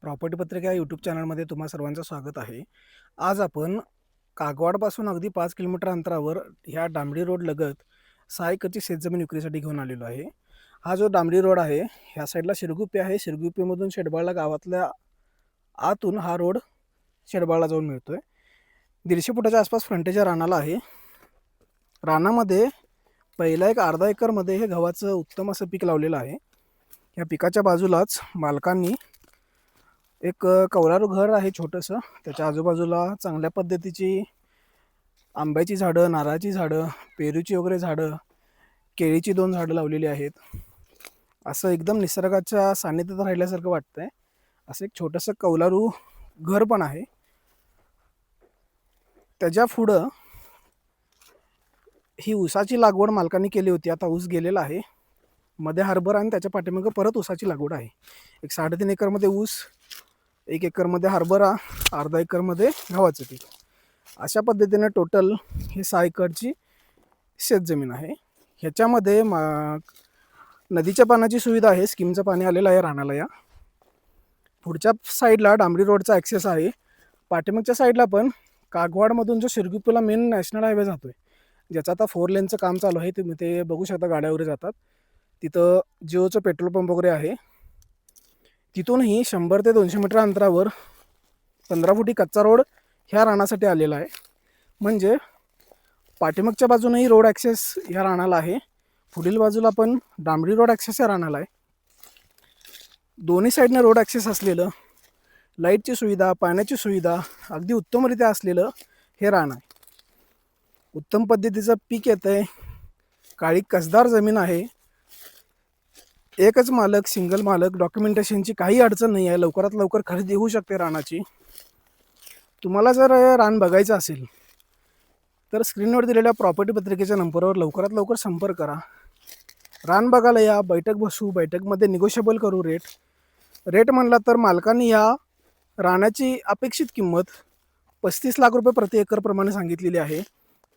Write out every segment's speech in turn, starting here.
Property पत्रिका या YouTube चॅनलमध्ये तुम्हा सर्वांचं स्वागत आहे. आज आपण कागवाडपासून अगदी 5 किलोमीटर अंतरावर ह्या डांबरी रोड लगत 6 एकरची शेतजमीन विक्रीसाठी घेऊन आलेलो आहे. हा जो डांबरी रोड आहे ह्या साईडला शिरगुप्पे आहे. शिरगुप्पेमधून शेडबाळला गावातल्या आतून हा रोड शेडबाळला जाऊन मिळतोय. 150 फुटाच्या आसपास फ्रंटेजच्या रानाला आहे. रानामध्ये पहिला एक अर्धा एकरमध्ये हे गव्हाचं उत्तम असं पीक लावलेलं आहे. या पिकाच्या बाजूलाच मालकांनी एक कौलारू घर आहे छोटंसं. त्याच्या आजूबाजूला चांगल्या पद्धतीची आंब्याची झाडं, नारळाची झाडं, पेरूची वगैरे झाडं, केळीची 2 झाडं लावलेली आहेत. असं एकदम निसर्गाच्या सानिध्यात राहिल्यासारखं वाटतंय. असं एक छोटंसं कौलारू घर पण आहे. त्याच्या पुढं ही ऊसाची लागवड मालकांनी केली होती. आता ऊस गेलेला आहे. मध्ये हरभरा आणि त्याच्या पाठीमागं परत ऊसाची लागवड आहे. एक 3.5 एकरमध्ये ऊस, 1 एकरमध्ये हरभरा, अर्धा एकरमध्ये गव्हाचं पीक. अशा पद्धतीने टोटल ही 6 एकरची शेतजमीन आहे. ह्याच्यामध्ये नदीच्या पाण्याची सुविधा आहे. स्कीमचं पाणी आलेलं आहे रानाला. या पुढच्या साईडला डांबरी रोडचा ॲक्सेस आहे. पाठीमागच्या साईडला पण कागवाडमधून जो शिरगुप्पेला मेन नॅशनल हायवे जातो आहे, ज्याचं आता 4 लेनचं काम चालू आहे. तुम्ही ते बघू शकता, गाड्या वगैरे जातात. तिथं जिओचं पेट्रोल पंप वगैरे आहे. तिथूनही 100 ते 200 मीटर अंतरावर 15 फुटी कच्चा रोड ह्या रानासाठी आलेला आहे. म्हणजे पाठीमागच्या बाजूनही रोड ॲक्सेस ह्या रानाला आहे. पुढील बाजूला पण डांबरी रोड ॲक्सेस ह्या रानाला आहे. दोन्ही साईडने रोड ॲक्सेस असलेलं, लाईटची सुविधा, पाण्याची सुविधा अगदी उत्तमरित्या असलेलं हे रान आहे. उत्तम पद्धतीचं पीक येतं आहे. काळी कसदार जमीन आहे. एकच मालक, सिंगल मालक. डॉक्युमेंटेशनची काही अडचण नाही आहे. लवकरात लवकर खरेदी होऊ शकते रानाची. तुम्हाला जर रान बघायचं असेल तर स्क्रीनवर दिलेल्या प्रॉपर्टी पत्रिकेच्या नंबरवर लवकरात लवकर संपर्क करा. रान बघायला या, बैठक बसू, बैठकमध्ये निगोशिएबल करू रेट म्हणला तर मालकांनी या रानाची अपेक्षित किंमत 35 लाख रुपये प्रति एकर प्रमाणे सांगितलेली आहे.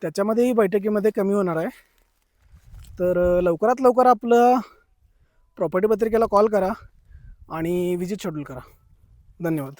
त्याच्यामध्येही बैठकीमध्ये कमी होणार आहे. तर लवकरात लवकर आपलं प्रॉपर्टी पत्रिकेला कॉल करा आणि विजिट शेड्यूल करा. धन्यवाद.